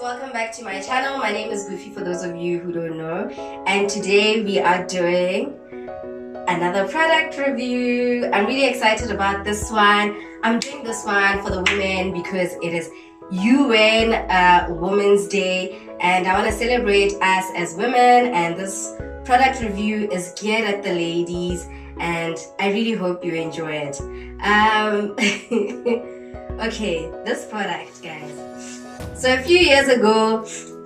welcome back to my channel. My name is Goofy for those of you who don't know, and today we are doing another product review. I'm really excited about this one. I'm doing this one for the women because it is UN Women's Day and I want to celebrate us as women, and this product review is geared at the ladies and I really hope you enjoy it. Okay, this product, guys. So a few years ago,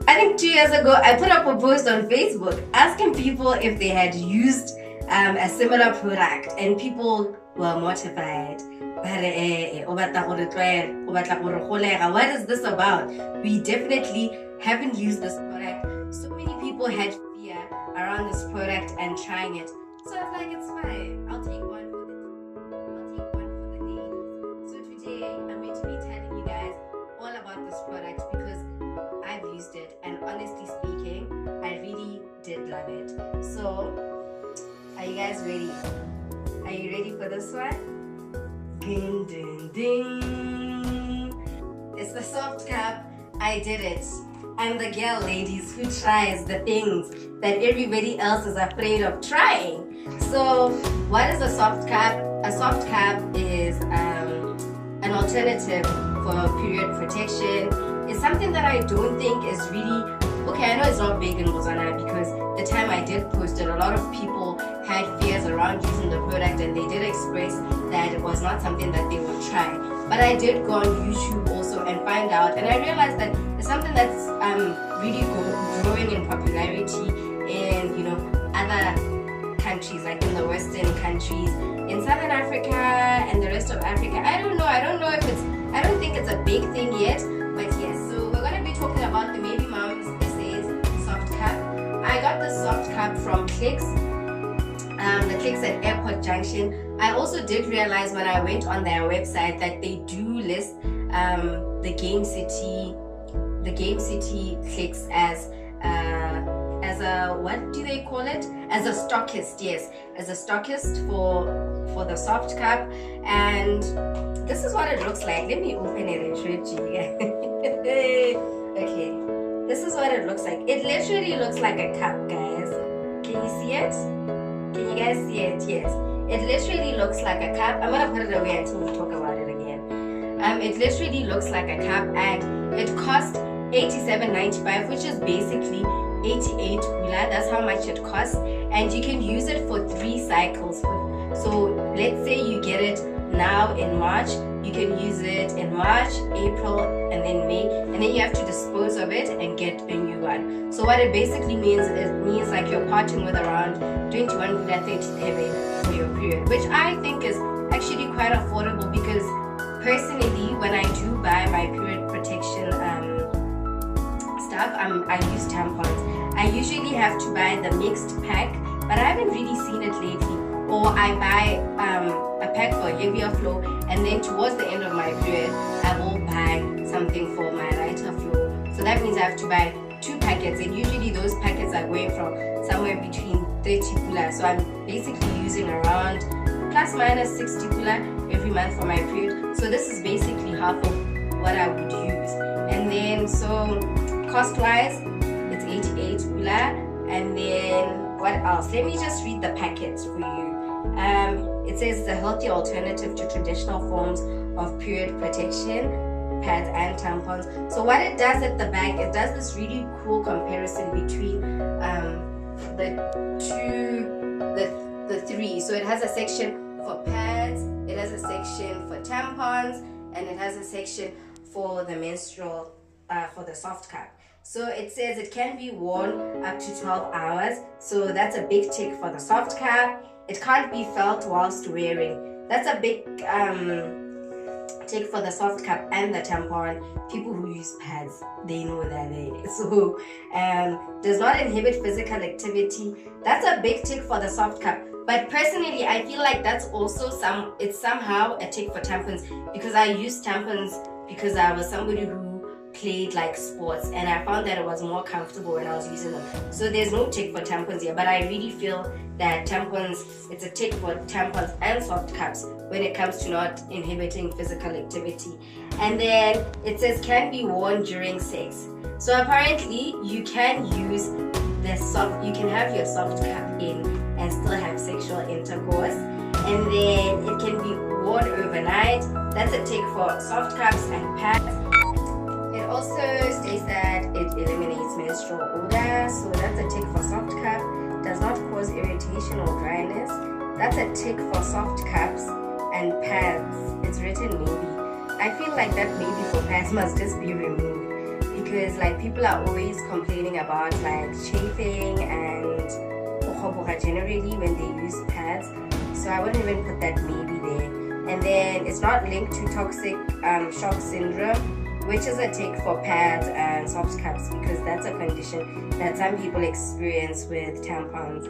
I think 2 years ago, I put up a post on Facebook asking people if they had used a similar product, and people were mortified. What is this about? We definitely haven't used this product. So many people had fear around this product and trying it. So I was like, it's fine. I'll take one for the ladies. So today I'm going to be telling you guys all about this product because I've used it, and honestly speaking, I really did love it. So are you guys ready? Are you ready for this one? Ding ding ding. It's the soft cup. I did it. I'm the girl, ladies, who tries the things that everybody else is afraid of trying. So what is a soft cup? A soft cup is an alternative for period protection. It's something that I don't think is really okay. I know it's not big in Botswana because the time I did post it, a lot of people had fears around using the product and they did express that it was not something that they would try. But I did go on YouTube also and find out, and I realized that it's something that's really growing in popularity in other countries, like in the Western countries, in Southern Africa and the rest of Africa. I don't know if it's, I don't think it's a big thing yet, but yes. So we're going to be talking about the Maybemoms soft cup. I got this soft cup from Clicks, the Clicks at Airport Junction. I also did realize when I went on their website that they do list the Game City Clicks as a, what do they call it? As a stockist, yes, as a stockist for the soft cup. And this is what it looks like. Let me open it and show it to you guys. Okay, this is what it looks like. It literally looks like a cup, guys. Can you see it? Can you guys see it? Yes. It literally looks like a cup. I'm gonna put it away until we talk about it again. It literally looks like a cup, and it cost $87.95, which is basically 88 Ula. That's how much it costs, and you can use it for 3 cycles. So let's say you get it now in March, you can use it in March, April, and then May, and then you have to dispose of it and get a new one. So what it basically means is like you're parting with around 21 Ula 37 for your period, which I think is actually quite affordable because personally, when I do buy my period protection stuff, I use tampons. I usually have to buy the mixed pack, but I haven't really seen it lately. Or I buy a pack for heavier flow, and then towards the end of my period, I will buy something for my lighter flow. So that means I have to buy 2 packets, and usually those packets are going from somewhere between 30 Kula. So I'm basically using around plus minus 60 Kula every month for my period. So this is basically half of what I would use. And then so cost-wise, it's 88 Kula. And then what else? Let me just read the packets for you. It says it's a healthy alternative to traditional forms of period protection, pads and tampons. So what it does at the back, it does this really cool comparison between the 3. So it has a section for pads, it has a section for tampons, and it has a section for the menstrual, for the soft cup. So it says it can be worn up to 12 hours. So that's a big tick for the soft cup. It can't be felt whilst wearing. That's a big tick for the soft cup and the tampon. People who use pads, they know that. So does not inhibit physical activity. That's a big tick for the soft cup. But personally, I feel like that's also it's somehow a tick for tampons, because I use tampons because I was somebody who played like sports, and I found that it was more comfortable when I was using them. So there's no tick for tampons here, but I really feel that tampons, it's a tick for tampons and soft cups when it comes to not inhibiting physical activity. And then it says can be worn during sex. So apparently you can use you can have your soft cup in and still have sexual intercourse, and then it can be worn overnight. That's a tick for soft cups and pads. It also states that it eliminates menstrual odor, so that's a tick for soft cup. Does not cause irritation or dryness. That's a tick for soft cups and pads. It's written maybe. I feel like that maybe for pads must just be removed, because like people are always complaining about like chafing and generally when they use pads, so I wouldn't even put that maybe there. And then it's not linked to toxic shock syndrome, which is a tick for pads and soft cups, because that's a condition that some people experience with tampons.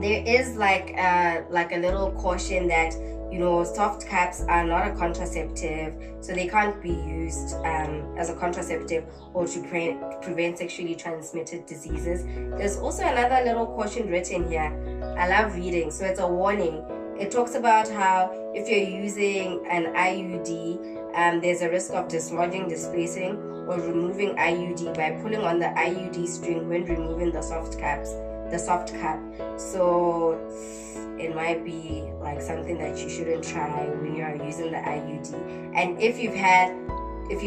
There is like a little caution that, you know, soft cups are not a contraceptive, so they can't be used as a contraceptive or to prevent sexually transmitted diseases. There's also another little caution written here. I love reading, so it's a warning. It talks about how if you're using an IUD, there's a risk of dislodging, displacing, or removing IUD by pulling on the IUD string when removing the soft cap. So it might be like something that you shouldn't try when you are using the IUD. And if you've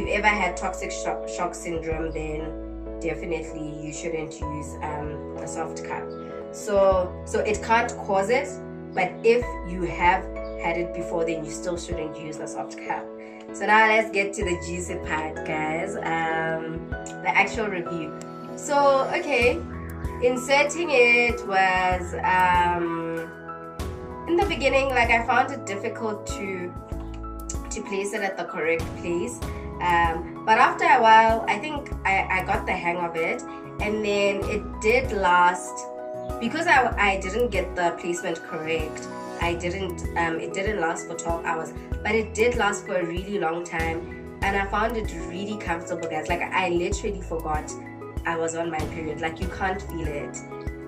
ever had toxic shock syndrome, then definitely you shouldn't use a soft cap. So it can't cause it, but if you have had it before, then you still shouldn't use the soft cap. So now let's get to the juicy part, guys. The actual review. So okay, inserting it was in the beginning, like I found it difficult to place it at the correct place, but after a while I think I got the hang of it, and then it did last. Because I didn't get the placement correct, it didn't last for 12 hours, but it did last for a really long time, and I found it really comfortable, guys. Like I literally forgot I was on my period. Like you can't feel it,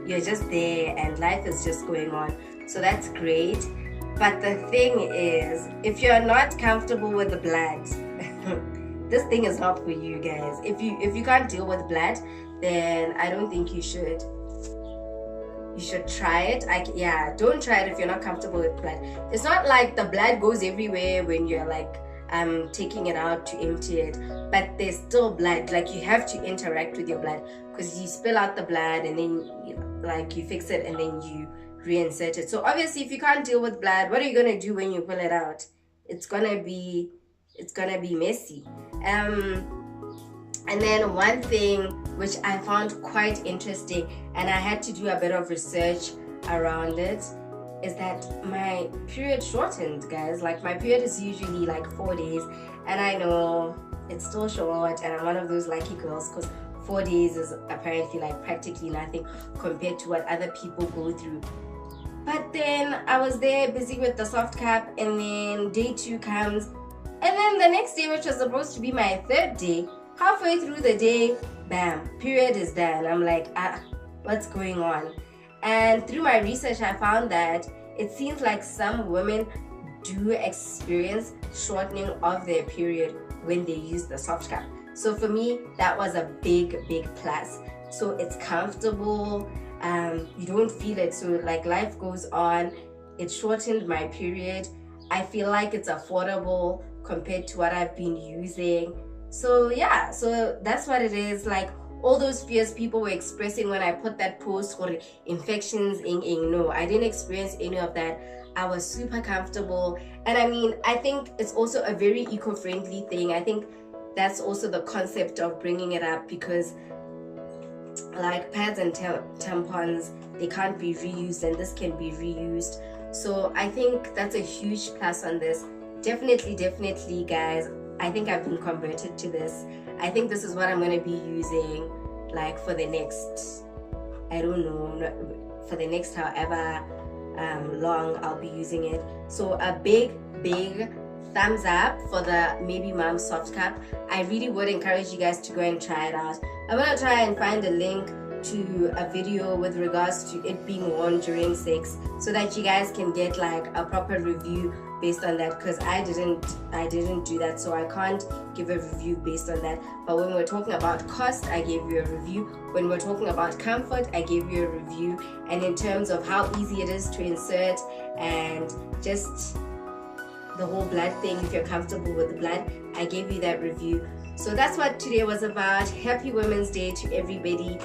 you're just there and life is just going on. So that's great. But the thing is, if you're not comfortable with the blood, this thing is not for you, guys. If you can't deal with blood, then I don't think you should try it. Don't try it if you're not comfortable with blood. It's not like the blood goes everywhere when you're like taking it out to empty it, but there's still blood. Like you have to interact with your blood, because you spill out the blood and then you fix it and then you reinsert it. So obviously if you can't deal with blood, what are you gonna do when you pull it out? It's gonna be messy. And then one thing which I found quite interesting, and I had to do a bit of research around it, is that my period shortened, guys. Like my period is usually like 4 days, and I know it's still short, and I'm one of those lucky girls, because 4 days is apparently like practically nothing compared to what other people go through. But then I was there busy with the soft cap, and then day 2 comes, and then the next day, which was supposed to be my 3rd day, halfway through the day, bam, period is done. I'm like, what's going on? And through my research, I found that it seems like some women do experience shortening of their period when they use the soft cap. So for me, that was a big plus. So it's comfortable, you don't feel it, so like life goes on. It shortened my period. I feel like it's affordable compared to what I've been using. So yeah, so that's what it is. Like all those fears people were expressing when I put that post for infections, no, I didn't experience any of that. I was super comfortable, and I mean, I think it's also a very eco-friendly thing. I think that's also the concept of bringing it up, because like pads and tampons, they can't be reused, and this can be reused. So I think that's a huge plus on this. Definitely guys, I think I've been converted to this. I think this is what I'm going to be using like for the next, I don't know, for the next however long I'll be using it. So a big thumbs up for the Maybemoms soft cap. I really would encourage you guys to go and try it out. I'm going to try and find a link to a video with regards to it being worn during sex, so that you guys can get like a proper review based on that, because I didn't do that, so I can't give a review based on that. But when we're talking about cost, I gave you a review. When we're talking about comfort, I gave you a review. And in terms of how easy it is to insert and just the whole blood thing, if you're comfortable with the blood, I gave you that review. So that's what today was about. Happy Women's Day to everybody.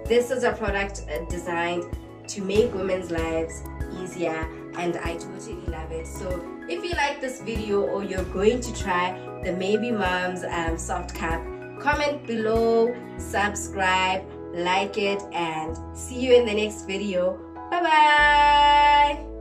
This is a product designed to make women's lives easier, and I totally love it. So if you like this video or you're going to try the Maybemoms soft cup, comment below, subscribe, like it, and see you in the next video. Bye bye.